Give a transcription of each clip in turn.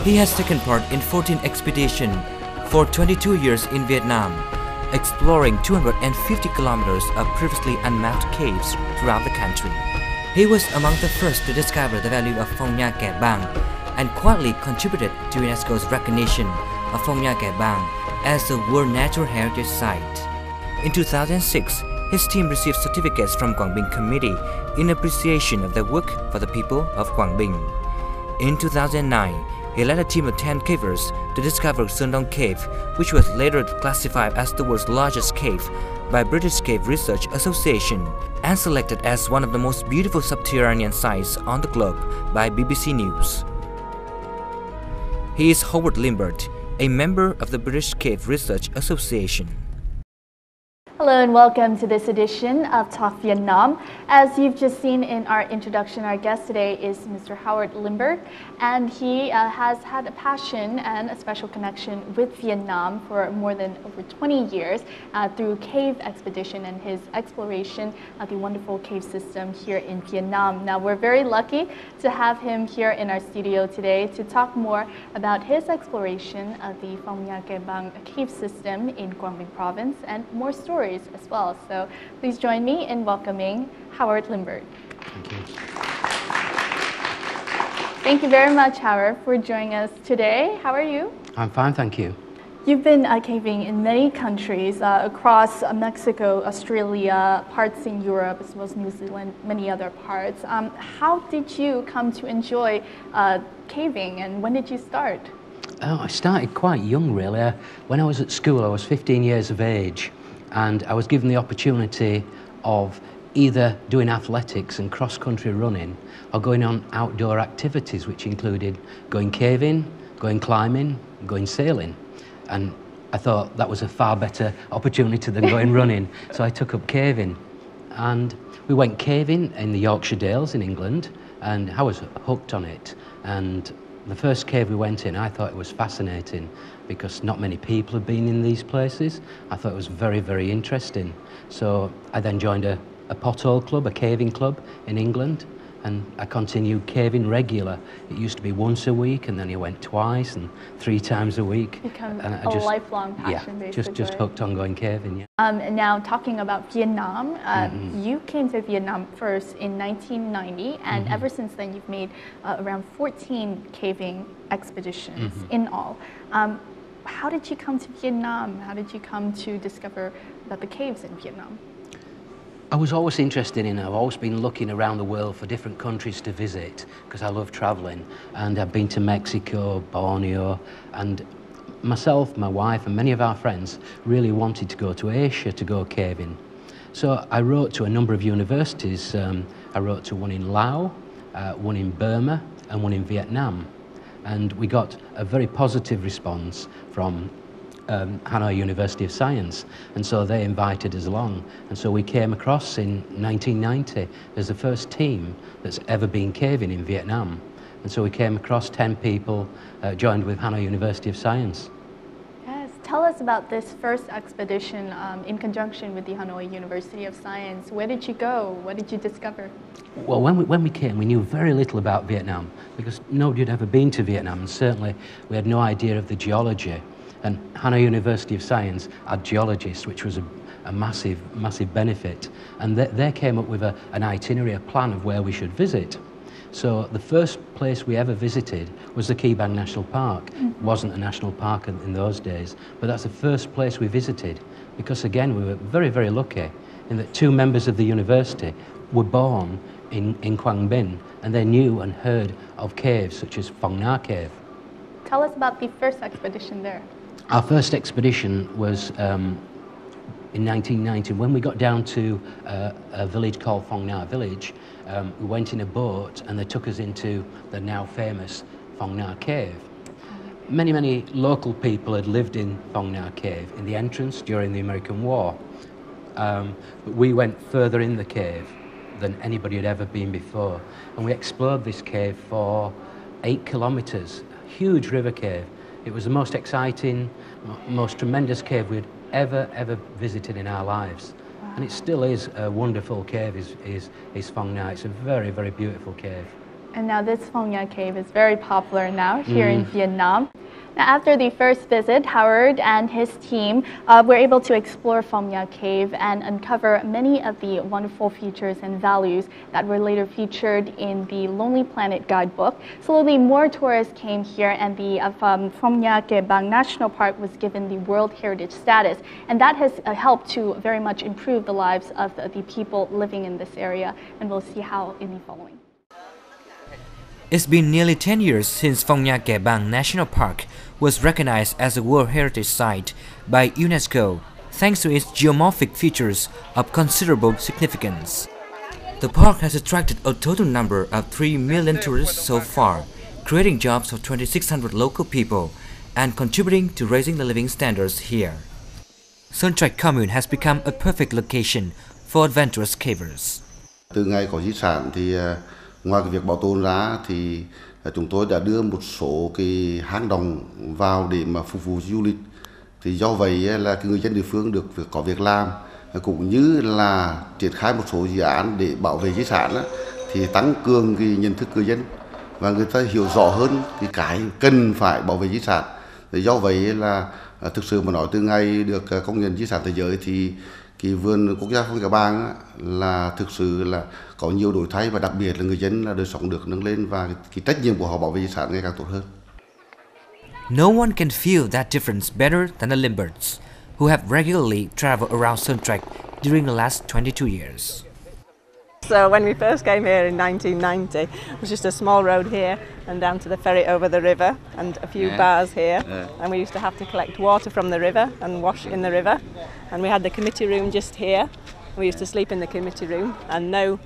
He has taken part in 14 expeditions for 22 years in Vietnam, exploring 250 kilometers of previously unmapped caves throughout the country. He was among the first to discover the value of Phong Nha Kẻ Bàng and quietly contributed to UNESCO's recognition of Phong Nha Kẻ Bàng as a World Natural Heritage Site. In 2006, his team received certificates from Quang Binh Committee in appreciation of their work for the people of Quang Binh. In 2009, he led a team of 10 cavers to discover Son Doong Cave, which was later classified as the world's largest cave by British Cave Research Association and selected as one of the most beautiful subterranean sites on the globe by BBC News. He is Howard Limbert, a member of the British Cave Research Association. Hello and welcome to this edition of Talk Vietnam. As you've just seen in our introduction, our guest today is Mr. Howard Limbert, and he has had a passion and a special connection with Vietnam for more than over 20 years through cave expedition and his exploration of the wonderful cave system here in Vietnam. Now, we're very lucky to have him here in our studio today to talk more about his exploration of the Phong Nha Kẻ Bàng cave system in Quang Binh province and more stories as well. So please join me in welcoming Howard Limbert. Thank you. Thank you very much, Howard, for joining us today. How are you? I'm fine, thank you. You've been caving in many countries across Mexico, Australia, parts in Europe, as well as New Zealand, many other parts. How did you come to enjoy caving, and when did you start? I started quite young, really. When I was at school, I was 15 years of age, and I was given the opportunity of either doing athletics and cross-country running or going on outdoor activities, which included going caving, going climbing, going sailing. And I thought that was a far better opportunity than going running, so I took up caving. And we went caving in the Yorkshire Dales in England, and I was hooked on it. And the first cave we went in, I thought it was fascinating because not many people had been in these places. I thought it was very, very interesting. So I then joined a pothole club, a caving club in England, and I continued caving regular. It used to be once a week, and then it went twice and 3 times a week. Become a lifelong passion, basically. Just hooked on going caving, yeah. And now talking about Vietnam, you came to Vietnam first in 1990, and ever since then you've made around 14 caving expeditions in all. How did you come to Vietnam? How did you come to discover about the caves in Vietnam? I was always interested in it. I've always been looking around the world for different countries to visit because I love travelling. And I've been to Mexico, Borneo, and myself, my wife, and many of our friends really wanted to go to Asia to go caving. So I wrote to a number of universities. I wrote to one in Laos, one in Burma, and one in Vietnam. And we got a very positive response from Hanoi University of Science, and so they invited us along, and so we came across in 1990 as the first team that's ever been caving in Vietnam, and so we came across 10 people, joined with Hanoi University of Science. Yes, tell us about this first expedition in conjunction with the Hanoi University of Science. Where did you go? What did you discover? Well, when we came, we knew very little about Vietnam because nobody had ever been to Vietnam, and certainly we had no idea of the geology. And Hanoi University of Science had geologists, which was a massive, massive benefit. And they came up with an itinerary, a plan of where we should visit. So the first place we ever visited was the Kẻ Bàng National Park. It wasn't a national park in those days, but that's the first place we visited because, again, we were very, very lucky in that 2 members of the university were born in Quang Binh, and they knew and heard of caves such as Phong Nha Cave. Tell us about the first expedition there. Our first expedition was in 1990. When we got down to a village called Phong Nha Village, we went in a boat and they took us into the now famous Phong Nha Cave. Many, many local people had lived in Phong Nha Cave in the entrance during the American War. But we went further in the cave than anybody had ever been before. And we explored this cave for 8 kilometres, a huge river cave. It was the most exciting, most tremendous cave we'd ever visited in our lives. Wow. And it still is a wonderful cave, is Phong Nha. It's a very, very beautiful cave. And now this Phong Nha Cave is very popular now here in Vietnam. Now, after the first visit, Howard and his team were able to explore Phong Nha Cave and uncover many of the wonderful features and values that were later featured in the Lonely Planet guidebook. Slowly, more tourists came here, and the Phong Nha Cave National Park was given the World Heritage status, and that has helped to very much improve the lives of the people living in this area, and we'll see how in the following. It's been nearly 10 years since Phong Nha Kẻ Bàng National Park was recognized as a World Heritage Site by UNESCO, thanks to its geomorphic features of considerable significance. The park has attracted a total number of 3 million tourists so far, creating jobs for 2,600 local people and contributing to raising the living standards here. Son Trạch Commune has become a perfect location for adventurous cavers. Từ ngày có di sản thì ngoài cái việc bảo tồn ra thì chúng tôi đã đưa một số cái hang động vào để mà phục vụ du lịch. Thì do vậy là cái người dân địa phương được có việc làm, cũng như là triển khai một số dự án để bảo vệ di sản thì tăng cường cái nhận thức người dân và người ta hiểu rõ hơn cái cần phải bảo vệ di sản. Thì do vậy là thực sự mà nói từ ngày được công nhận di sản thế giới thì cái vườn quốc gia Phong Nha Kẻ Bàng là thực sự là có nhiều đổi thay, và đặc biệt là người dân là đời sống được nâng lên và cái trách nhiệm của họ bảo vệ di sản ngày càng tốt hơn. No one can feel that difference better than the Limberts, who have regularly traveled around Son Trạch during the last 22 years. So when we first came here in 1990, it was just a small road here and down to the ferry over the river and a few bars here. And we used to have to collect water from the river and wash in the river. And we had the committee room just here. We used to sleep in the committee room, and no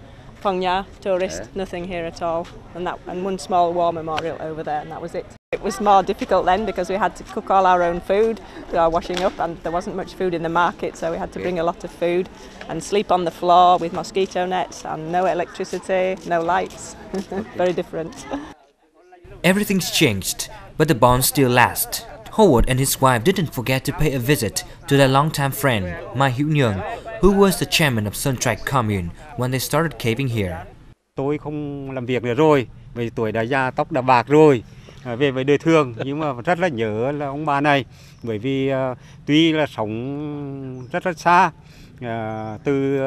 Phong Nha tourists, nothing here at all. And one small war memorial over there, and that was it. It was more difficult then because we had to cook all our own food, do our washing up, and there wasn't much food in the market, so we had to bring a lot of food and sleep on the floor with mosquito nets and no electricity, no lights. Very different. Everything's changed, but the bonds still last. Howard and his wife didn't forget to pay a visit to their longtime friend, Mai Hữu Nhường, who was the chairman of Son Trạch Commune when they started caving here. Tôi không làm việc nữa rồi, vì tuổi đã già, tóc đã bạc rồi, về với đời thường, nhưng mà rất là nhớ là ông bà này, bởi vì tuy là sống rất xa, từ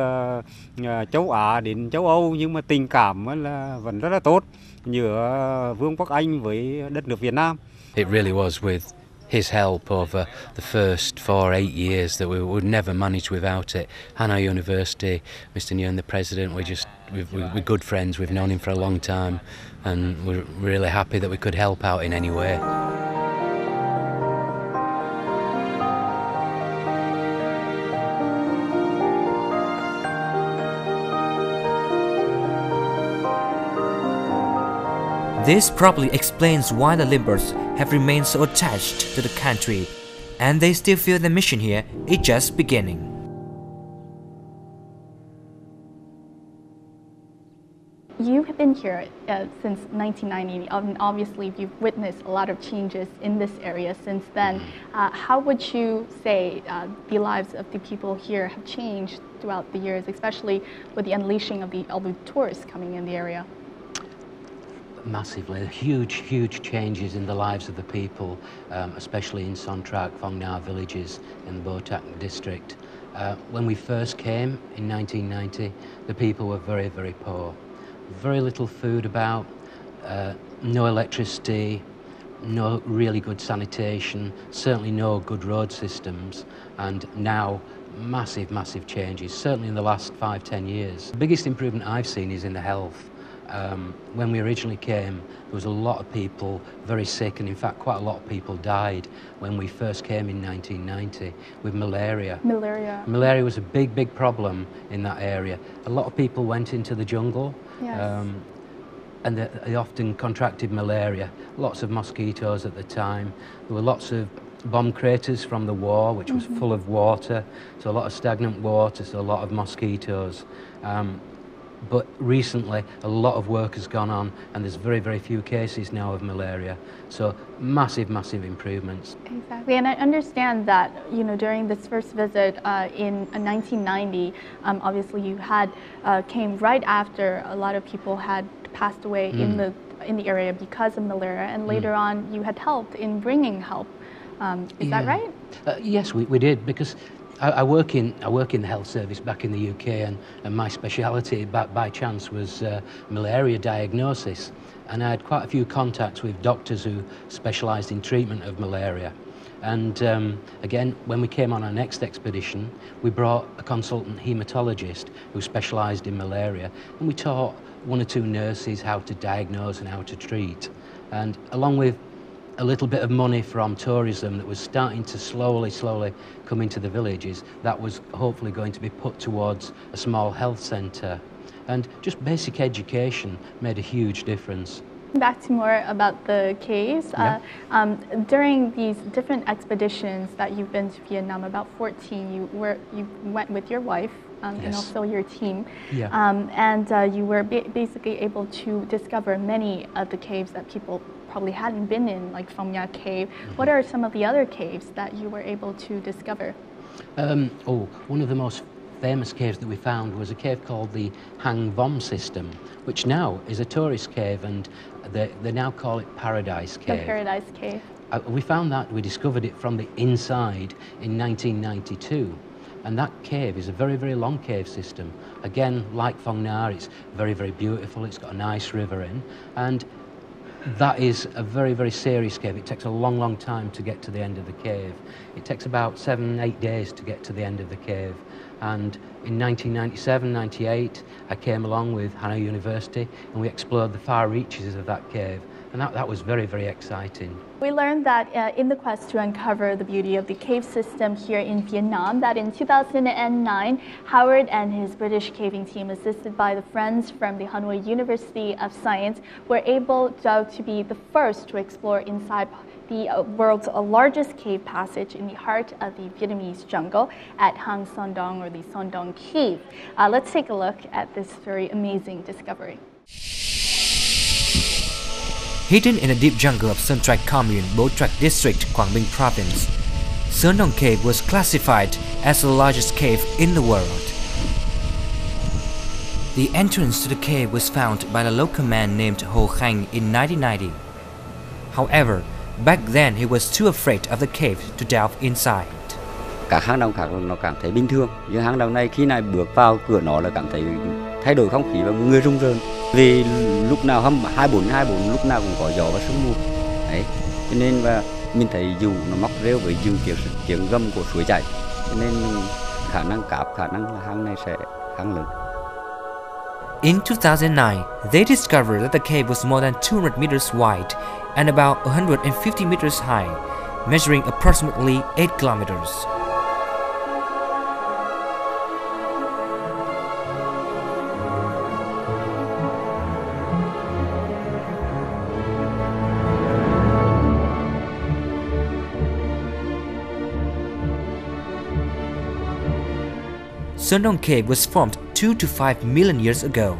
châu Á đến châu Âu, nhưng mà tình cảm là vẫn rất là tốt giữa Vương quốc Anh với đất nước Việt Nam. It really was with his help over the first 4-8 years that we would never manage without it. Hanoi University, Mr. Nguyen, the president, we're good friends. We've known him for a long time, and we're really happy that we could help out in any way. This probably explains why the Limberts have remained so attached to the country, and they still feel the mission here is just beginning. You have been here since 1990, and obviously you've witnessed a lot of changes in this area since then. How would you say the lives of the people here have changed throughout the years, especially with the unleashing of all the tourists coming in the area? Massively, huge changes in the lives of the people, especially in Son Trạch, Phong Nha villages in the Bo Tak district. When we first came in 1990, the people were very poor. Very little food about, no electricity, no really good sanitation, certainly no good road systems, and now massive changes, certainly in the last 5-10 years. The biggest improvement I've seen is in the health. When we originally came, there was a lot of people very sick, and in fact quite a lot of people died when we first came in 1990 with malaria. Malaria was a big problem in that area. A lot of people went into the jungle, and they often contracted malaria. Lots of mosquitoes at the time. There were lots of bomb craters from the war, which was full of water, so a lot of stagnant water, so a lot of mosquitoes. But recently, a lot of work has gone on, and there's very few cases now of malaria. So massive improvements. Exactly, and I understand that during this first visit in 1990, obviously you came right after a lot of people had passed away in the area because of malaria, and later on you had helped in bringing help. Is that right? Yes, we did, because I work in the health service back in the UK, and my speciality by chance was malaria diagnosis, and I had quite a few contacts with doctors who specialised in treatment of malaria. And again, when we came on our next expedition, we brought a consultant haematologist who specialised in malaria, and we taught one or two nurses how to diagnose and how to treat. And along with a little bit of money from tourism that was starting to slowly come into the villages, that was hopefully going to be put towards a small health centre. And just basic education made a huge difference. Back to more about the caves. Yeah. During these different expeditions that you've been to Vietnam, about 14, you went with your wife and Yes. also your team. Yeah. And you were basically able to discover many of the caves that people probably hadn't been in, like Phong Nha Cave. What are some of the other caves that you were able to discover? One of the most famous caves that we found was a cave called the Hang Vom system, which now is a tourist cave, and they now call it Paradise Cave. The Paradise Cave. We discovered it from the inside in 1992. And that cave is a very long cave system. Again, like Phong Nha, it's very beautiful. It's got a nice river in, and that is a very serious cave. It takes a long time to get to the end of the cave. It takes about 7-8 days to get to the end of the cave. And in 1997-98, I came along with Hanoi University, and we explored the far reaches of that cave. And that was very exciting. We learned that in the quest to uncover the beauty of the cave system here in Vietnam, that in 2009, Howard and his British caving team, assisted by the friends from the Hanoi University of Science, were able to be the first to explore inside the world's largest cave passage in the heart of the Vietnamese jungle at Hang Son Doong, or the Son Doong Cave. Let's take a look at this very amazing discovery. Hidden in a deep jungle of Son Trac Commune, Bo Trac District, Quang Binh Province, Son Doong Cave was classified as the largest cave in the world. The entrance to the cave was found by a local man named Ho Khanh in 1990. However, back then he was too afraid of the cave to delve inside. Các hang động khác nó cảm thấy bình thường, nhưng hang động này khi này bước vào cửa nó là cảm thấy thay đổi không khí và người rung rợn. Vì lúc nào 24/24 lúc nào cũng có gió và sương mù. Đấy, cho nên và mình thấy dù nó móc rêu với dù tiếng gầm của suối chảy, cho nên khả năng là hang này sẽ hang lớn. In 2009, they discovered that the cave was more than 200 meters wide and about 150 meters high, measuring approximately 8 kilometers. Son Doong Cave was formed 2 to 5 million years ago,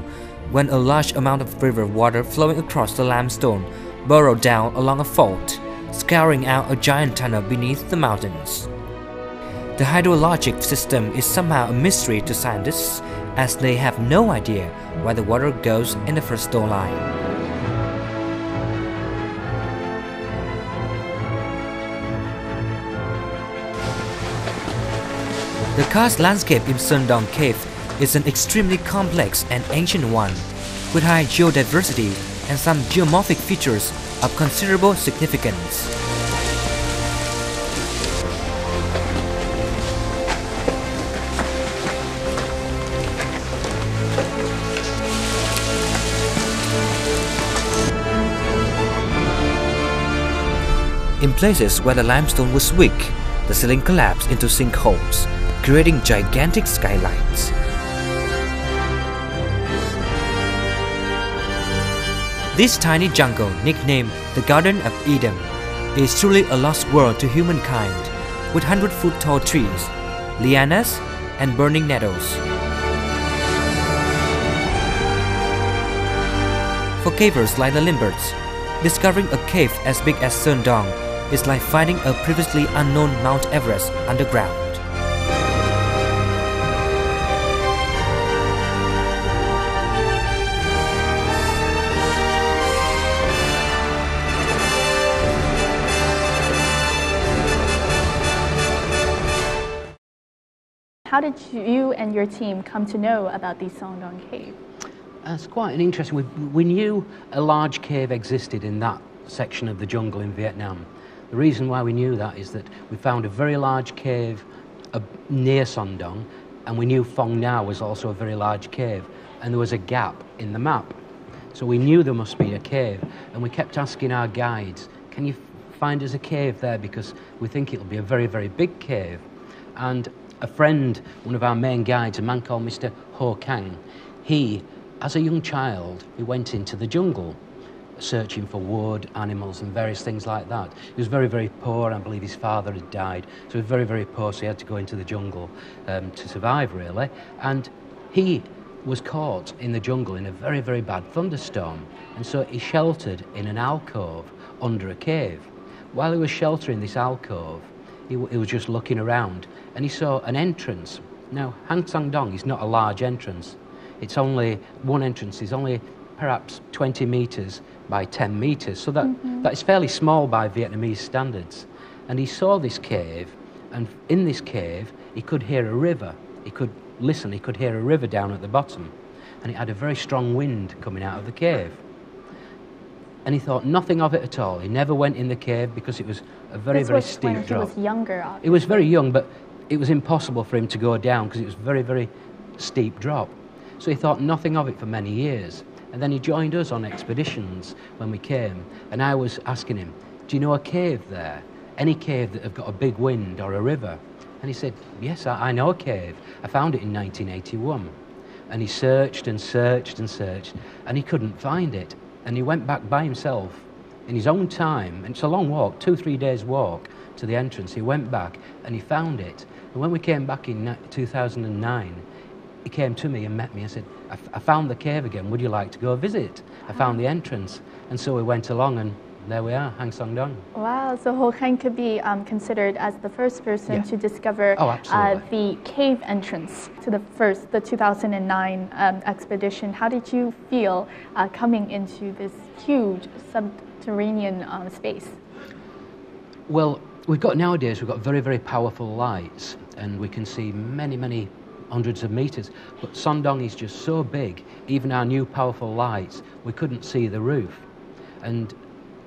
when a large amount of river water flowing across the limestone burrowed down along a fault, scouring out a giant tunnel beneath the mountains. The hydrologic system is somehow a mystery to scientists, as they have no idea why the water goes in the first doline. The karst landscape in Son Doong Cave is an extremely complex and ancient one, with high geodiversity and some geomorphic features of considerable significance. In places where the limestone was weak, the ceiling collapsed into sinkholes, creating gigantic skylights. This tiny jungle, nicknamed the Garden of Eden, is truly a lost world to humankind, with 100-foot tall trees, lianas, and burning nettles. For cavers like the Limberts, discovering a cave as big as Son Doong is like finding a previously unknown Mount Everest underground. How did you and your team come to know about the Son Doong Cave? It's quite an interesting. We knew a large cave existed in that section of the jungle in Vietnam. The reason why we knew that is that we found a very large cave near Son Doong, and we knew Phong Nha was also a very large cave, and there was a gap in the map. So we knew there must be a cave, and we kept asking our guides, can you find us a cave there, because we think it'll be a very, very big cave. And a friend, one of our main guides, a man called Mr. Ho Kang, he, as a young child, he went into the jungle searching for wood, animals and various things like that. He was very, very poor. I believe his father had died, so he was very, very poor, so he had to go into the jungle to survive, really. And he was caught in the jungle in a very, very bad thunderstorm, and so he sheltered in an alcove under a cave. While he was sheltering this alcove, he was just looking around, and he saw an entrance. Now, Hang Son Doong is not a large entrance. It's only, one entrance is only perhaps 20 metres by 10 metres, so that is fairly small by Vietnamese standards. And he saw this cave, and in this cave he could hear a river. He could listen, he could hear a river down at the bottom, and it had a very strong wind coming out of the cave. And he thought nothing of it at all. He never went in the cave because it was a very, very steep drop. He was younger, obviously. He was very young, but it was impossible for him to go down because it was a very, very steep drop. So he thought nothing of it for many years. And then he joined us on expeditions when we came, and I was asking him, do you know a cave there? Any cave that have got a big wind or a river? And he said, yes, I know a cave. I found it in 1981. And he searched and searched and searched, and he couldn't find it. And he went back by himself in his own time, and it's a long walk, 2-3 days walk to the entrance. He went back and he found it. And when we came back in 2009, he came to me and met me and said, I found the cave again, would you like to go visit? I found the entrance. And so we went along, and there we are, Hang Son Doong. Wow, so Ho Kang could be considered as the first person to discover the cave entrance to the 2009 expedition. How did you feel coming into this huge subterranean space? Well, nowadays we've got very, very powerful lights, and we can see many, many hundreds of meters, but Son Doong is just so big, even our new powerful lights, we couldn't see the roof. And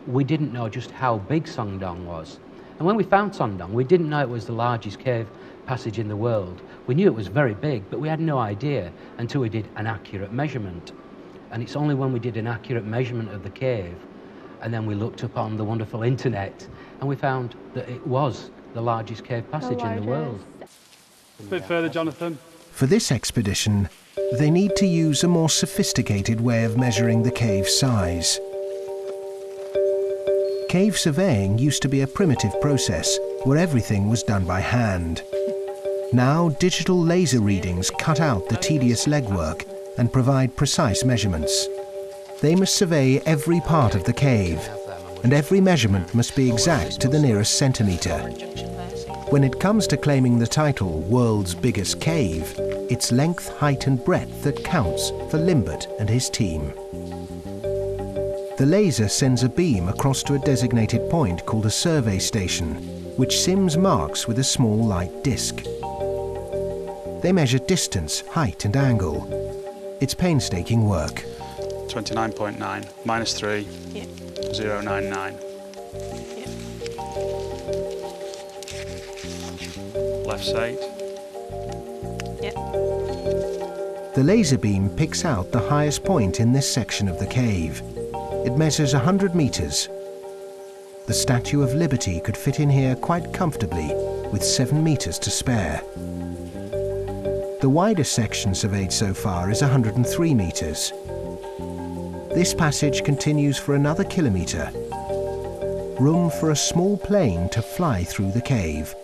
we didn't know just how big Son Doong was. And when we found Son Doong, we didn't know it was the largest cave passage in the world. We knew it was very big, but we had no idea until we did an accurate measurement. And it's only when we did an accurate measurement of the cave, and then we looked up on the wonderful internet, and we found that it was the largest cave passage in the world. A bit further, Jonathan. For this expedition, they need to use a more sophisticated way of measuring the cave's size. Cave surveying used to be a primitive process where everything was done by hand. Now, digital laser readings cut out the tedious legwork and provide precise measurements. They must survey every part of the cave, and every measurement must be exact to the nearest centimetre. When it comes to claiming the title World's Biggest Cave, it's length, height and breadth that counts for Limbert and his team. The laser sends a beam across to a designated point called a survey station, which sims marks with a small light disc. They measure distance, height and angle. It's painstaking work. 29.9 minus 3, 0.99. Left side. The laser beam picks out the highest point in this section of the cave. It measures 100 meters. The Statue of Liberty could fit in here quite comfortably, with 7 meters to spare. The widest section surveyed so far is 103 meters. This passage continues for another kilometre. Room for a small plane to fly through the cave,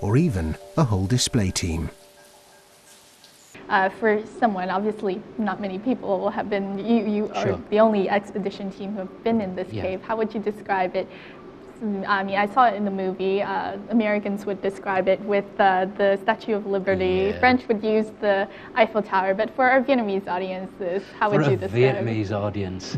or even a whole display team. For someone, obviously not many people will have been, you are the only expedition team who have been in this cave. How would you describe it I mean, I saw it in the movie. Americans would describe it with the Statue of Liberty. Yeah. French would use the Eiffel Tower. But for our Vietnamese audiences, how would you describe it? For a Vietnamese audience,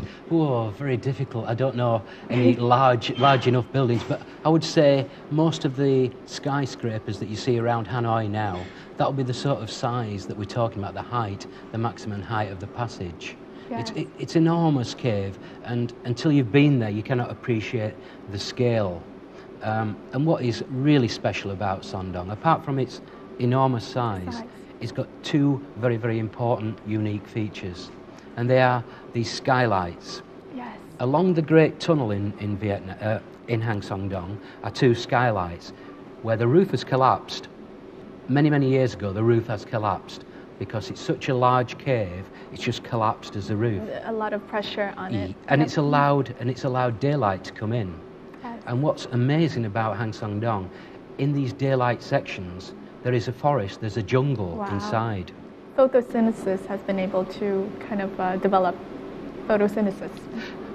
very difficult. I don't know any large enough buildings, but I would say most of the skyscrapers that you see around Hanoi now, that'll be the sort of size that we're talking about, the height, the maximum height of the passage. Yes. It's an enormous cave, and until you've been there, you cannot appreciate the scale. And what is really special about Son Doong, apart from its enormous size, it's got two very, very important, unique features, and they are these skylights. Yes. Along the Great Tunnel in Vietnam, in Hang Son Doong, are two skylights where the roof has collapsed. Many, many years ago, the roof has collapsed. Because it's such a large cave, it's just collapsed as a roof. A lot of pressure on it. And it's allowed daylight to come in. Yes. And what's amazing about Hang Son Doong, in these daylight sections, there is a forest, there's a jungle inside. Photosynthesis has been able to kind of develop photosynthesis.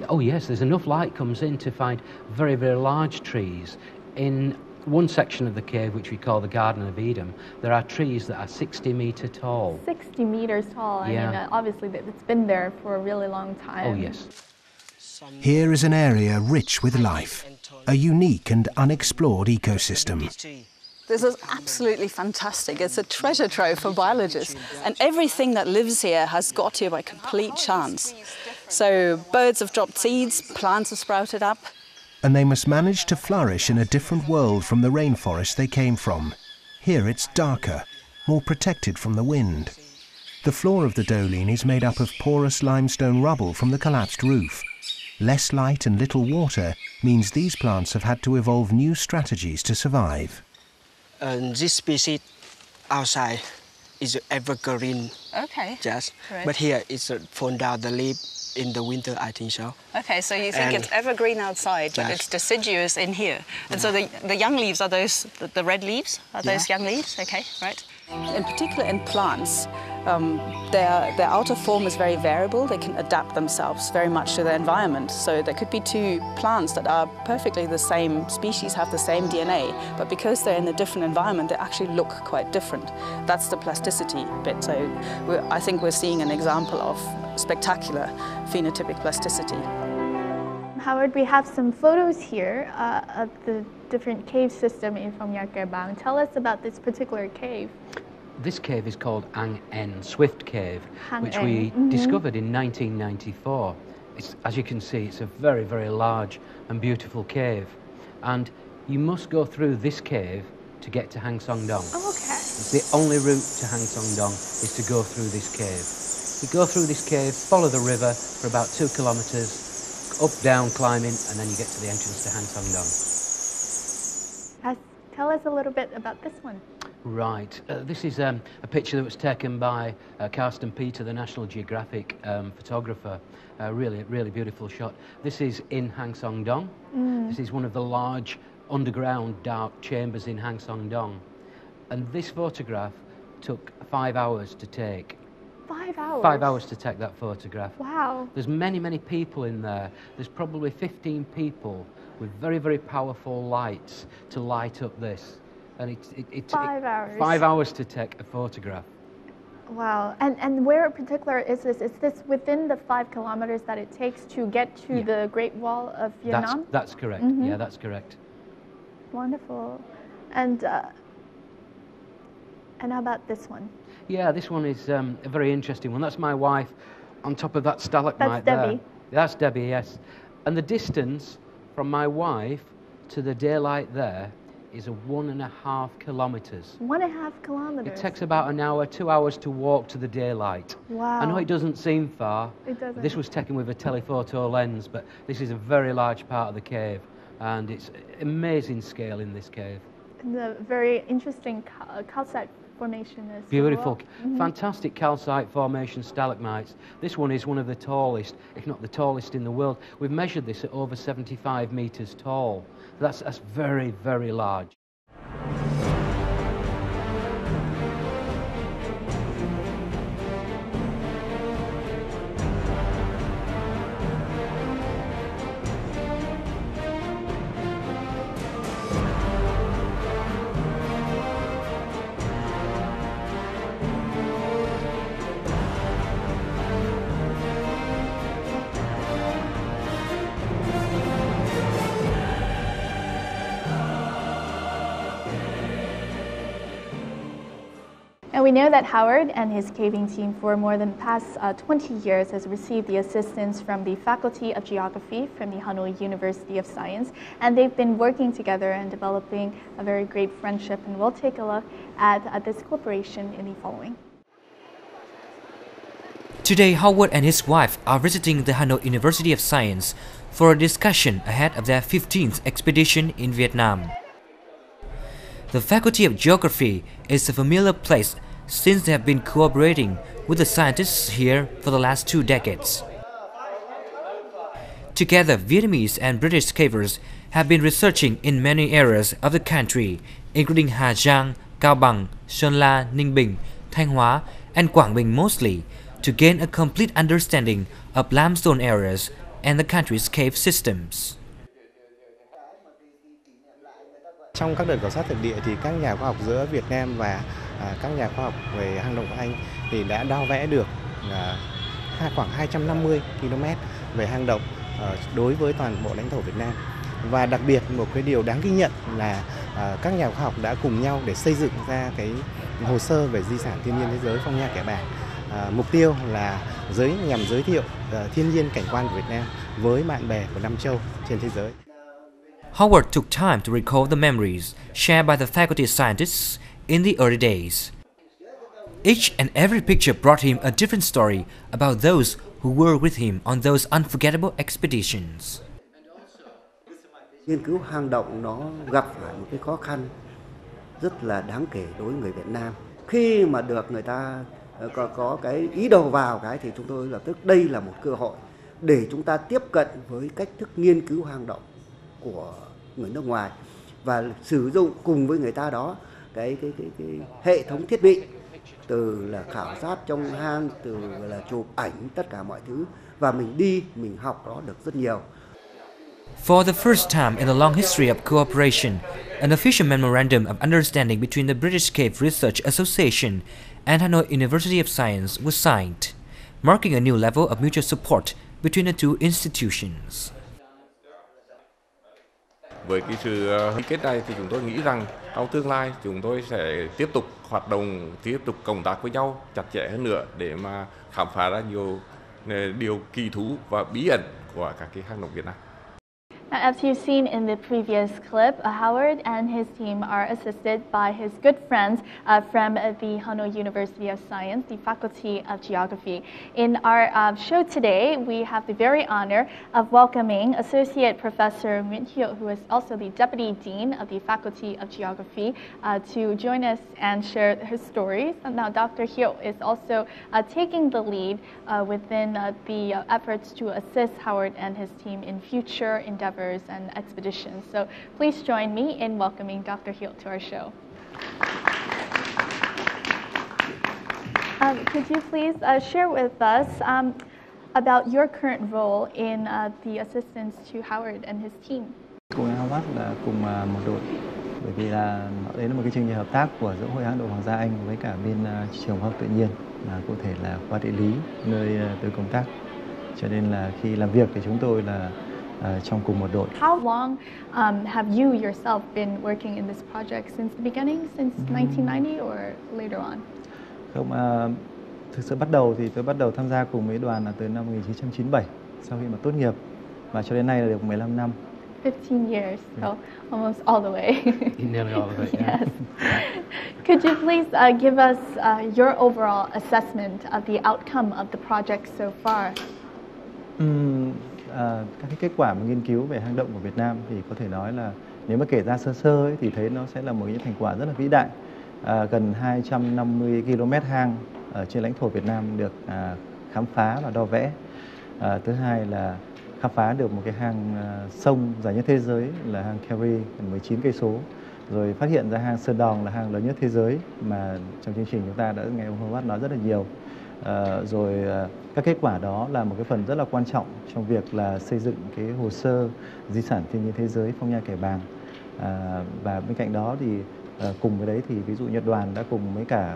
Oh yes, there's enough light comes in to find very, very large trees. In one section of the cave, which we call the Garden of Eden, there are trees that are 60 metre tall. 60 meters tall. Yeah. I mean, obviously, it's been there for a really long time. Oh, yes. Here is an area rich with life, a unique and unexplored ecosystem. This is absolutely fantastic. It's a treasure trove for biologists. And everything that lives here has got here by complete chance. So birds have dropped seeds, plants have sprouted up. And they must manage to flourish in a different world from the rainforest they came from. Here it's darker, more protected from the wind. The floor of the doline is made up of porous limestone rubble from the collapsed roof. Less light and little water means these plants have had to evolve new strategies to survive. This species outside is evergreen. Okay. Yes. Right. But here it's fall down the leaf in the winter, I think so. Okay, so you think it's evergreen outside, but it's deciduous in here. And so the young leaves are those, the red leaves? Are those young leaves? Okay, right. In particular in plants, their outer form is very variable. They can adapt themselves very much to their environment. So there could be two plants that are perfectly the same species, have the same DNA, but because they're in a different environment, they actually look quite different. That's the plasticity bit. So I think we're seeing an example of spectacular phenotypic plasticity. Howard, we have some photos here of the different cave system in Phong Nha Kẻ Bàng. Tell us about this particular cave. This cave is called Ang En, Swift Cave, which Hang we En. discovered in 1994. As you can see, it's a very, very large and beautiful cave. And you must go through this cave to get to Hang Son Doong. Oh, okay. It's the only route to Hang Son Doong is to go through this cave. You go through this cave, follow the river for about 2 kilometres, up, down, climbing, and then you get to the entrance to Hang Son Doong. Tell us a little bit about this one. Right. This is a picture that was taken by Karsten Peter, the National Geographic photographer. Really, really beautiful shot. This is in Hang Son Doong. This is one of the large underground dark chambers in Hang Son Doong. And this photograph took 5 hours to take. 5 hours? 5 hours to take that photograph. Wow. There's many, many people in there. There's probably 15 people with very, very powerful lights to light up this. And it's 5 hours. 5 hours to take a photograph. Wow. And where in particular is this? Is this within the 5 kilometers that it takes to get to the Great Wall of Vietnam? That's correct. Yeah, that's correct. Wonderful. And how about this one? Yeah, this one is a very interesting one. That's my wife on top of that stalagmite there. That's Debbie. That's Debbie, yes. And the distance from my wife to the daylight there is 1.5 kilometres. 1.5 kilometers? It takes about an hour, 2 hours to walk to the daylight. Wow. I know it doesn't seem far. It doesn't. This was taken with a telephoto lens, but this is a very large part of the cave, and it's amazing scale in this cave. And a very interesting calcite formation as Beautiful, well. fantastic calcite formation stalagmites. This one is one of the tallest, if not the tallest in the world. We've measured this at over 75 metres tall. That's very, very large. And we know that Howard and his caving team for more than the past 20 years has received the assistance from the Faculty of Geography from the Hanoi University of Science, and they've been working together and developing a very great friendship, and we'll take a look at this cooperation in the following. Today, Howard and his wife are visiting the Hanoi University of Science for a discussion ahead of their 15th expedition in Vietnam. The Faculty of Geography is a familiar place since they have been cooperating with the scientists here for the last 2 decades. Together, Vietnamese and British cavers have been researching in many areas of the country, including Hà Giang, Cao Bằng, Sơn La, Ninh Bình, Thanh Hóa, and Quảng Bình mostly, to gain a complete understanding of limestone areas and the country's cave systems. Trong các đợt khảo sát thực địa thì các nhà khoa học giữa Việt Nam và các nhà khoa học về hang động của Anh thì đã đo vẽ được khoảng 250 km về hang động đối với toàn bộ lãnh thổ Việt Nam. Và đặc biệt một cái điều đáng ghi nhận là các nhà khoa học đã cùng nhau để xây dựng ra cái hồ sơ về di sản thiên nhiên thế giới Phong Nha Kẻ Bàng. Mục tiêu là nhằm giới thiệu thiên nhiên cảnh quan của Việt Nam với bạn bè của 5 châu trên thế giới. Howard took time to recall the memories shared by the faculty scientists in the early days. Each and every picture brought him a different story about those who were with him on those unforgettable expeditions. Nghiên cứu hang động nó gặp phải một cái khó khăn rất là đáng kể đối với người Việt Nam. Khi mà được người ta có cái ý đồ vào thì chúng tôi lập tức đây là một cơ hội để chúng ta tiếp cận với cách thức nghiên cứu hang động của người nước ngoài và sử dụng cùng với người ta đó cái hệ thống thiết bị, từ là khảo sát trong hang, từ là chụp ảnh, tất cả mọi thứ, và mình học đó được rất nhiều. For the first time in the long history of cooperation, an official memorandum of understanding between the British Cave Research Association and Hanoi University of Science was signed, marking a new level of mutual support between the two institutions. Với cái sự ký kết này thì chúng tôi nghĩ rằng trong tương lai chúng tôi sẽ tiếp tục hoạt động, tiếp tục cộng tác với nhau chặt chẽ hơn nữa để mà khám phá ra nhiều điều kỳ thú và bí ẩn của các cái hang động Việt Nam. Now, as you've seen in the previous clip, Howard and his team are assisted by his good friends from the Hanoi University of Science, the Faculty of Geography. In our show today, we have the very honor of welcoming Associate Professor Nguyễn Hiệu, who is also the Deputy Dean of the Faculty of Geography, to join us and share his stories. And now, Dr. Hiệu is also taking the lead within the efforts to assist Howard and his team in future endeavors and expeditions. So please join me in welcoming Dr. Hiệu to our show. Could you please share with us about your current role in the assistance to Howard and his team? Cùng Howard là cùng một đội, bởi vì là đấy là một cái chương trình hợp tác của giữa Hội hang động Hoàng gia Anh với cả bên trường khoa học tự nhiên, là cụ thể là khoa địa lý nơi tôi công tác. Cho nên là khi làm việc thì chúng tôi là trong cùng một đội. How long have you yourself been working in this project, since the beginning, since 1990 or later on? Không, thực sự tôi bắt đầu tham gia cùng với đoàn là từ năm 1997 sau khi mà tốt nghiệp, và cho đến nay là được 15 năm. 15 years, so almost all the way. Nearly all the way. Yeah. Yes. Could you please give us your overall assessment of the outcome of the project so far? Các cái kết quả mà nghiên cứu về hang động của Việt Nam thì có thể nói là nếu mà kể ra sơ sơ ấy, thì thấy nó sẽ là một cái thành quả rất là vĩ đại. Gần 250 km hang ở trên lãnh thổ Việt Nam được khám phá và đo vẽ. Thứ hai là khám phá được một cái hang sông dài nhất thế giới là hang Kerry, gần 19 cây số. Rồi phát hiện ra hang Son Doong là hang lớn nhất thế giới mà trong chương trình chúng ta đã nghe ông Howard nói rất là nhiều. Rồi các kết quả đó là một cái phần rất là quan trọng trong việc là xây dựng cái hồ sơ di sản thiên nhiên thế giới Phong Nha Kẻ Bàng. Và bên cạnh đó thì cùng với đấy thì ví dụ Nhật đoàn đã cùng với cả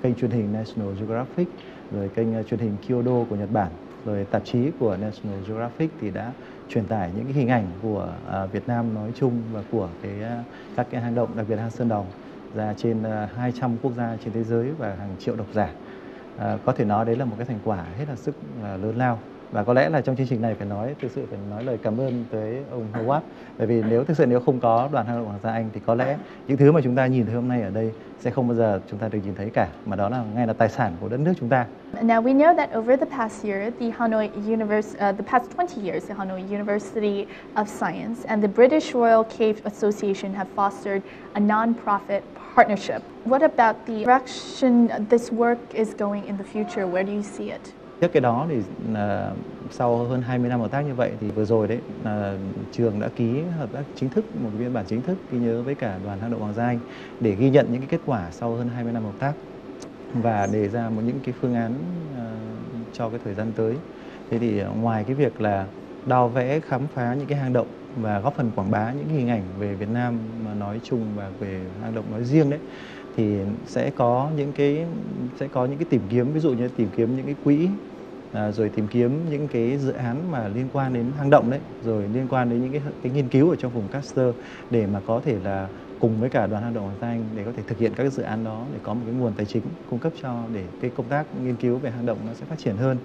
kênh truyền hình National Geographic, rồi kênh truyền hình Kyodo của Nhật Bản, rồi tạp chí của National Geographic thì đã truyền tải những cái hình ảnh của Việt Nam nói chung và của các cái hang động, đặc biệt hang Son Doong ra trên 200 quốc gia trên thế giới và hàng triệu độc giả. Có thể nói đấy là một cái thành quả hết là sức lớn lao. Và có lẽ là trong chương trình này thực sự phải nói lời cảm ơn tới ông Howard. Bởi vì nếu không có đoàn hang động Hoàng gia Anh thì có lẽ những thứ mà chúng ta nhìn thấy hôm nay ở đây sẽ không bao giờ chúng ta được nhìn thấy cả, mà đó là ngay là tài sản của đất nước chúng ta. Now we know that over the past year, the past 20 years, the Hanoi University of Science and the British Royal Cave Association have fostered a non-profit partnership. What about the direction this work is going in the future? Where do you see it? Trước cái đó thì sau hơn 20 năm hợp tác như vậy thì vừa rồi đấy trường đã ký hợp tác chính thức, một biên bản chính thức ghi nhớ với cả đoàn hang động Hoàng gia Anh để ghi nhận những cái kết quả sau hơn 20 năm hợp tác và đề ra những cái phương án cho cái thời gian tới. Thế thì ngoài cái việc là đo vẽ khám phá những cái hang động và góp phần quảng bá những hình ảnh về Việt Nam mà nói chung và về hang động nói riêng đấy, thì sẽ có những cái tìm kiếm, ví dụ như tìm kiếm những cái quỹ, rồi tìm kiếm những cái dự án mà liên quan đến hang động đấy, rồi liên quan đến những cái nghiên cứu ở trong vùng Castor để mà có thể là cùng với cả đoàn hang động Hoàng gia Anh để có thể thực hiện các cái dự án đó, để có một cái nguồn tài chính cung cấp cho để cái công tác nghiên cứu về hang động nó sẽ phát triển hơn.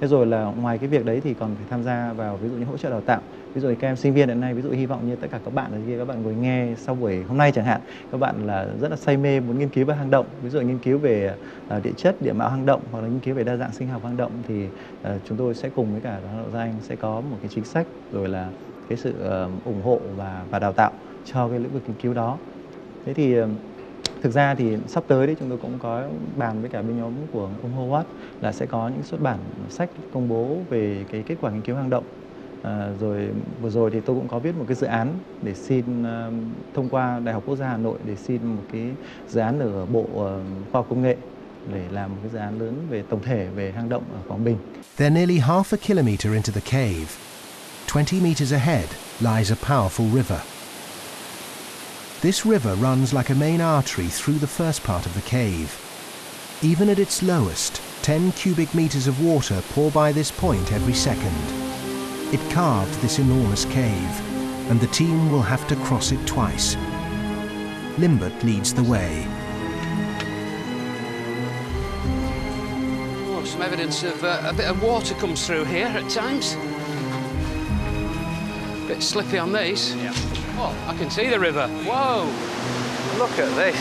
Thế rồi là ngoài cái việc đấy thì còn phải tham gia vào ví dụ như hỗ trợ đào tạo. Ví dụ các em sinh viên hiện nay, ví dụ hy vọng như tất cả các bạn ở kia, các bạn ngồi nghe sau buổi hôm nay chẳng hạn, các bạn là rất là say mê muốn nghiên cứu về hang động, ví dụ nghiên cứu về địa chất, địa mạo hang động hoặc là nghiên cứu về đa dạng sinh học hang động, thì chúng tôi sẽ cùng với cả đoàn hang động Gia Anh sẽ có một cái chính sách rồi là cái sự ủng hộ và đào tạo cho cái lĩnh vực nghiên cứu đó. Thế thì thực ra thì sắp tới đấy chúng tôi cũng có bàn với cả bên nhóm của ông Howard là sẽ có những xuất bản sách công bố về cái kết quả nghiên cứu hang động. Rồi vừa rồi thì tôi cũng có viết một cái dự án để xin thông qua Đại học Quốc gia Hà Nội để xin một cái dự án ở Bộ Khoa học Công nghệ để làm một cái dự án lớn về tổng thể về hang động ở Quảng Bình. They're nearly half a kilometer into the cave. 20 meters ahead lies a powerful river. This river runs like a main artery through the first part of the cave. Even at its lowest, 10 cubic meters of water pour by this point every second. It carved this enormous cave, and the team will have to cross it twice. Limbert leads the way. Oh, some evidence of a bit of water comes through here at times. A bit slippy on these. Yeah. Oh, I can see the river. Whoa! Look at this.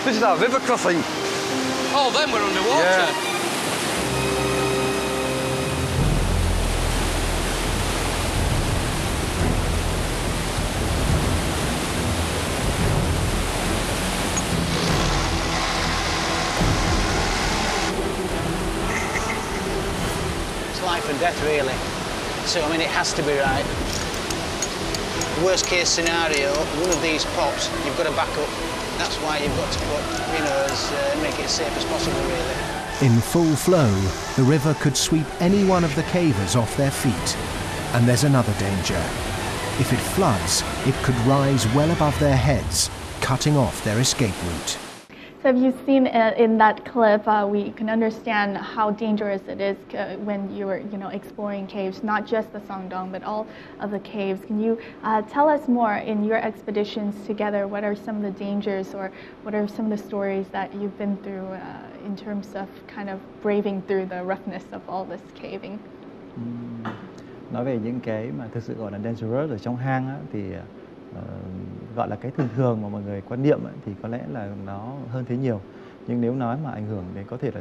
This is our river crossing. Oh, then we're underwater. Yeah. It's life and death, really. So, I mean, it has to be right. Worst case scenario, one of these pops, you've got to back up. That's why you've got to put, make it as safe as possible, really. In full flow, the river could sweep any one of the cavers off their feet. And there's another danger. If it floods, it could rise well above their heads, cutting off their escape route. So have you seen in that clip, we can understand how dangerous it is when you're, exploring caves, not just the Son Doong, but all of the caves. Can you tell us more in your expeditions together? What are some of the dangers, or what are some of the stories that you've been through in terms of kind of braving through the roughness of all this caving? Nói về những cái mà thực sự gọi là dangerous ở trong hang á, thì gọi là cái thường mà mọi người quan niệm ấy, thì có lẽ là nó hơn thế nhiều. Nhưng nếu nói mà ảnh hưởng đến có thể là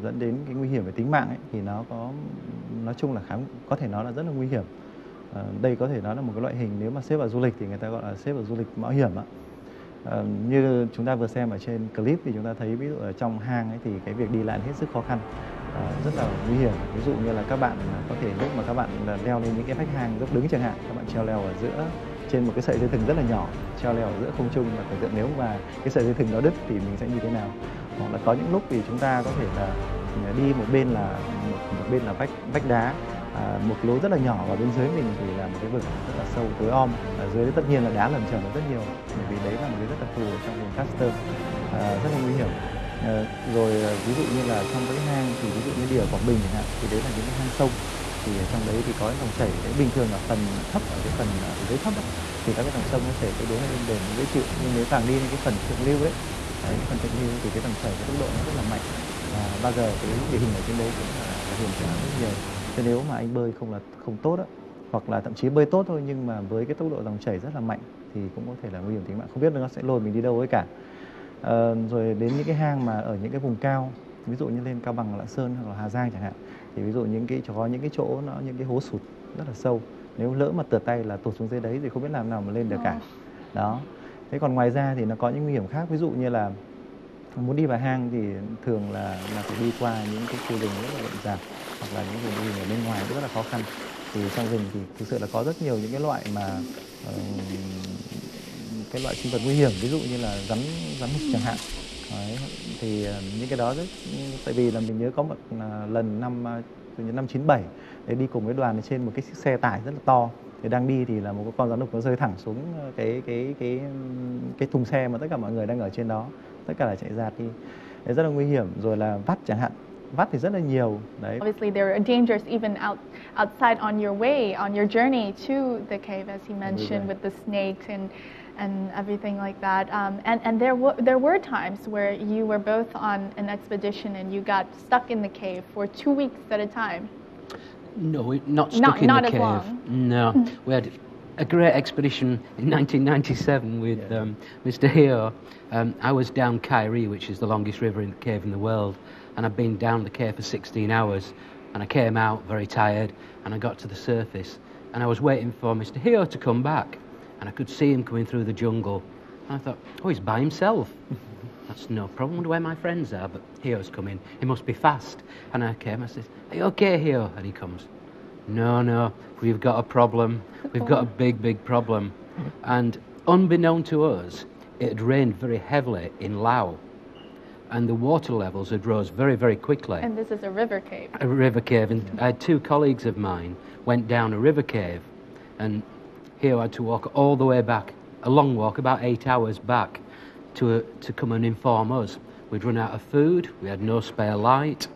dẫn đến cái nguy hiểm về tính mạng ấy, thì nó có nói chung là có thể nói là rất là nguy hiểm. Đây có thể nói là một cái loại hình nếu mà xếp vào du lịch thì người ta gọi là xếp vào du lịch mạo hiểm ạ. Như chúng ta vừa xem ở trên clip thì chúng ta thấy ví dụ ở trong hang ấy thì cái việc đi lại hết sức khó khăn, rất là nguy hiểm. Ví dụ như là các bạn có thể lúc mà các bạn leo lên những cái vách hang dốc đứng chẳng hạn, các bạn treo leo ở giữa trên một cái sợi dây thừng rất là nhỏ, treo leo ở giữa không trung, và tưởng tượng nếu mà cái sợi dây thừng đó đứt thì mình sẽ như thế nào. Hoặc là có những lúc thì chúng ta có thể là đi một bên là vách đá, một lối rất là nhỏ, và bên dưới mình thì là một cái vực rất là sâu tối om. Ở dưới tất nhiên là đá lởm chởm rất nhiều, bởi vì đấy là một cái rất đặc thù trong vùng Castor, rất là nguy hiểm. Rồi ví dụ như là trong cái hang thì ví dụ như địa ở Quảng Bình chẳng hạn, thì đấy là những cái hang sông, thì trong đấy thì có dòng chảy bình thường ở phần thấp, ở cái phần ở dưới thấp đó, thì các cái dòng sông nó chảy tới đối lên bền dễ chịu. Nhưng nếu càng đi đến cái phần thượng lưu đấy, phần thượng lưu thì cái dòng chảy cái tốc độ nó rất là mạnh, và bao giờ cái địa hình ở trên đấy cũng là hiểm trở rất nhiều. Thế nếu mà anh bơi không tốt đó, hoặc là thậm chí bơi tốt thôi nhưng mà với cái tốc độ dòng chảy rất là mạnh thì cũng có thể là nguy hiểm tính mạng, không biết nó sẽ lôi mình đi đâu ấy cả. Rồi đến những cái hang mà ở những cái vùng cao, ví dụ như lên Cao Bằng, Lạng Sơn hoặc là Hà Giang chẳng hạn, thì ví dụ những cái chỗ nó những cái hố sụt rất là sâu, nếu lỡ mà trượt tay là tụt xuống dưới đấy thì không biết làm nào mà lên được cả. Đó. Thế còn ngoài ra thì nó có những nguy hiểm khác, ví dụ như là muốn đi vào hang thì thường là phải đi qua những cái khu rừng rất là rậm rạp, hoặc là những vùng rừng ở bên ngoài rất là khó khăn. Thì trong rừng thì thực sự là có rất nhiều những cái loại mà cái loại sinh vật nguy hiểm, ví dụ như là rắn mực chẳng hạn. Đấy, thì những cái đó tại vì là mình nhớ có một lần năm 97 để đi cùng với đoàn trên một cái chiếc xe tải rất là to, thì đang đi thì là một con rắn độc nó rơi thẳng xuống cái thùng xe mà tất cả mọi người đang ở trên đó, tất cả là chạy dạt đi. Đấy, rất là nguy hiểm. Rồi là vắt chẳng hạn, vắt thì rất là nhiều. Đấy. Obviously there are dangers even outside on your way, on your journey to the cave, as he mentioned, with the snakes and everything like that. And there were times where you were both on an expedition and you got stuck in the cave for 2 weeks at a time. No, not stuck in the cave. Long. No, we had a great expedition in 1997 with Mr. Heo. I was down Kyrie, which is the longest river in the cave in the world, and I'd been down the cave for 16 hours, and I came out very tired, and I got to the surface, and I was waiting for Mr. Heo to come back, and I could see him coming through the jungle, and I thought, oh, he's by himself. That's no problem. I wonder where my friends are, but Heo's coming. He must be fast. And I came, I said, are you okay, Heo? And he comes, no, we've got a problem. We've got a big problem. And unbeknown to us, it had rained very heavily in Laos, and the water levels had rose very, very quickly. And this is a river cave. A river cave. And I had 2 colleagues of mine went down a river cave, and Heo had to walk all the way back, a long walk, about 8 hours back, to come and inform us. We'd run out of food, we had no spare light,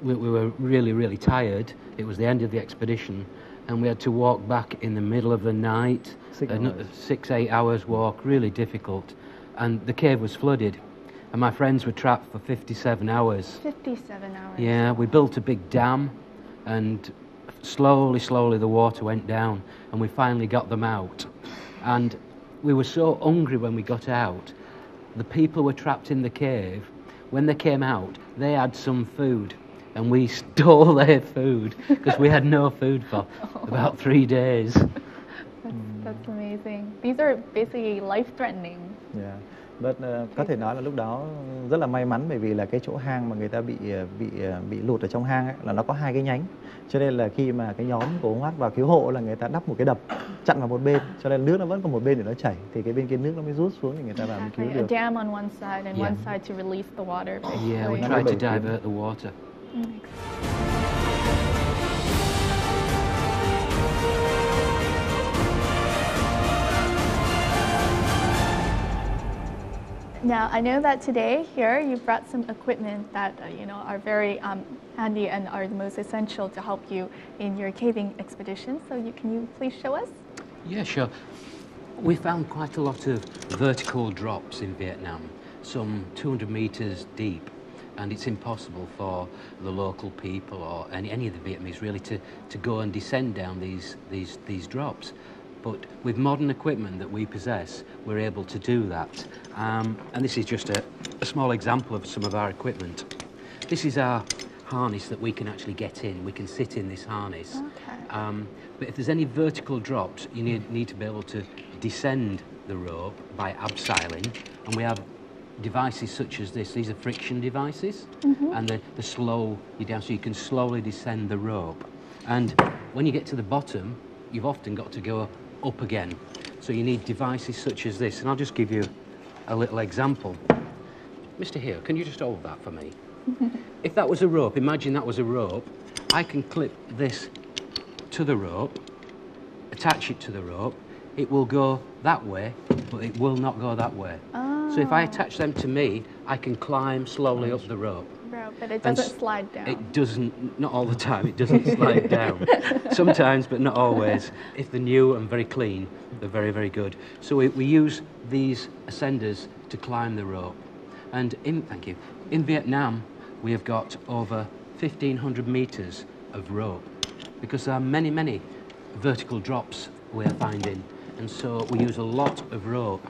we were really, really tired. It was the end of the expedition, and we had to walk back in the middle of the night, 6-8 hours walk, really difficult. And the cave was flooded, and my friends were trapped for 57 hours. 57 hours? Yeah, we built a big dam, and slowly the water went down, and we finally got them out. And we were so hungry when we got out. The people were trapped in the cave. When they came out, they had some food, and we stole their food because we had no food for about 3 days. That's amazing. These are basically life-threatening. Yeah. Có thể nói là lúc đó rất là may mắn, bởi vì là cái chỗ hang mà người ta bị lụt ở trong hang ấy, là nó có 2 cái nhánh, cho nên là khi mà cái nhóm của ông Hoát vào cứu hộ là người ta đắp một cái đập chặn vào một bên, cho nên nước nó vẫn còn một bên để nó chảy, thì cái bên kia nước nó mới rút xuống thì người ta vào cứu được. A dam on one side and one side to release the water. Yeah, we tried to divert the water. Now, I know that today here you've brought some equipment that are very handy and are the most essential to help you in your caving expedition. So can you please show us? Yeah, sure. We found quite a lot of vertical drops in Vietnam, some 200 meters deep, and it's impossible for the local people or any of the Vietnamese really to go and descend down these drops. But with modern equipment that we possess, we're able to do that. And this is just a small example of some of our equipment. This is our harness that we can actually get in. We can sit in this harness. Okay. But if there's any vertical drops, you need to be able to descend the rope by abseiling. And we have devices such as this. These are friction devices. And they slow you down so you can slowly descend the rope. And when you get to the bottom, you've often got to go up again. So you need devices such as this. And I'll just give you a little example. Mr. Heo, can you just hold that for me? If that was a rope, imagine that was a rope, I can clip this to the rope, attach it to the rope, it will go that way, but it will not go that way. So if I attach them to me, I can climb slowly up the rope. but it doesn't slide down. It doesn't, not all the time, it doesn't slide down. Sometimes, but not always. If they're new and very clean, they're very, very good. So we use these ascenders to climb the rope. And thank you. In Vietnam, we have got over 1,500 meters of rope because there are many, many vertical drops we're finding. And so we use a lot of rope.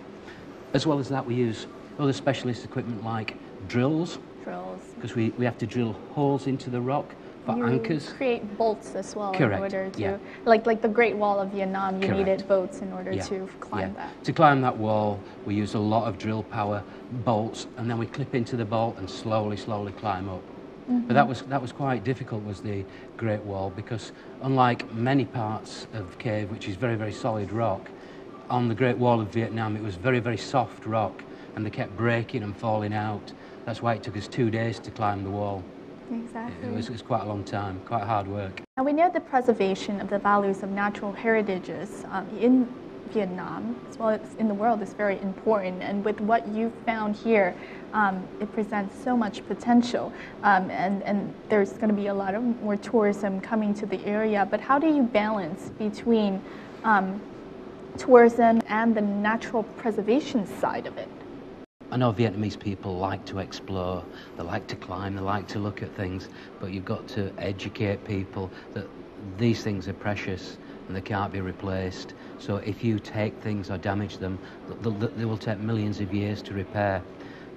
As well as that, we use other specialist equipment like drills. Because we have to drill holes into the rock for anchors. Create bolts as well. Correct. In order to, yeah. like the Great Wall of Vietnam, you Correct. needed boats in order to climb that. To climb that wall, we use a lot of drill power bolts, and then we clip into the bolt and slowly, slowly climb up. But that was quite difficult, was the Great Wall, because unlike many parts of cave, which is very, very solid rock, on the Great Wall of Vietnam, it was very, very soft rock, and they kept breaking and falling out. That's why it took us 2 days to climb the wall. Exactly. It was quite a long time, quite hard work. Now we know the preservation of the values of natural heritages in Vietnam, as well as in the world, is very important. And with what you found here, it presents so much potential. And there's going to be a lot of more tourism coming to the area. But how do you balance between tourism and the natural preservation side of it? I know Vietnamese people like to explore, they like to climb, they like to look at things, but you've got to educate people that these things are precious and they can't be replaced. So if you take things or damage them, they will take millions of years to repair.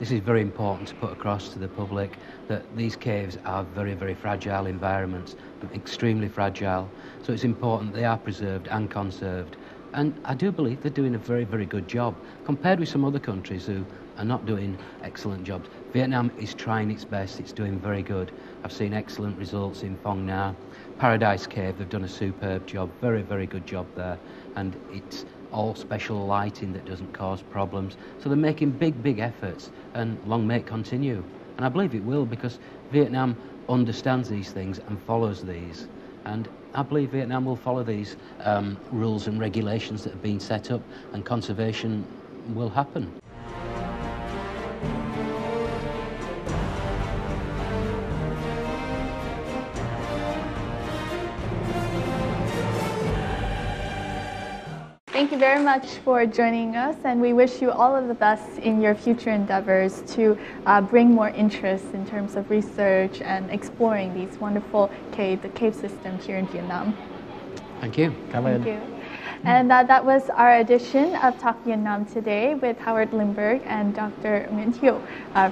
This is very important to put across to the public, that these caves are very, very fragile environments, extremely fragile. So it's important they are preserved and conserved. And I do believe they're doing a very, very good job, compared with some other countries who are not doing excellent jobs. Vietnam is trying its best, it's doing very good. I've seen excellent results in Phong Nha. Paradise Cave, they've done a superb job, very, very good job there. And it's all special lighting that doesn't cause problems. So they're making big, big efforts, and long may it continue. And I believe it will, because Vietnam understands these things and follows these. And I believe Vietnam will follow these rules and regulations that have been set up, and conservation will happen. Thank you very much for joining us, and we wish you all of the best in your future endeavors to bring more interest in terms of research and exploring these wonderful cave systems here in Vietnam. Thank you. Thank you. And that was our edition of Talk Vietnam today with Howard Limbert and Dr. Nguyễn Thiệu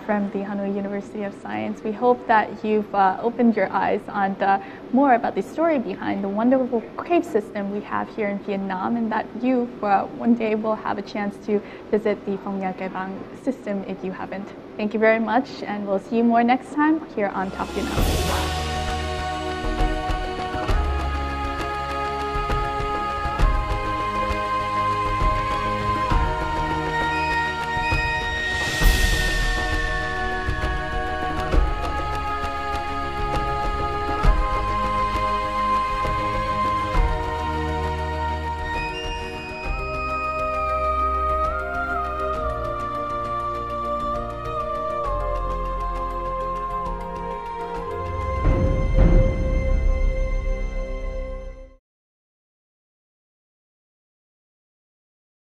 from the Hanoi University of Science. We hope that you've opened your eyes on more about the story behind the wonderful cave system we have here in Vietnam, and that you one day will have a chance to visit the Phong Nha Cái Bang system if you haven't. Thank you very much, and we'll see you more next time here on Talk Vietnam.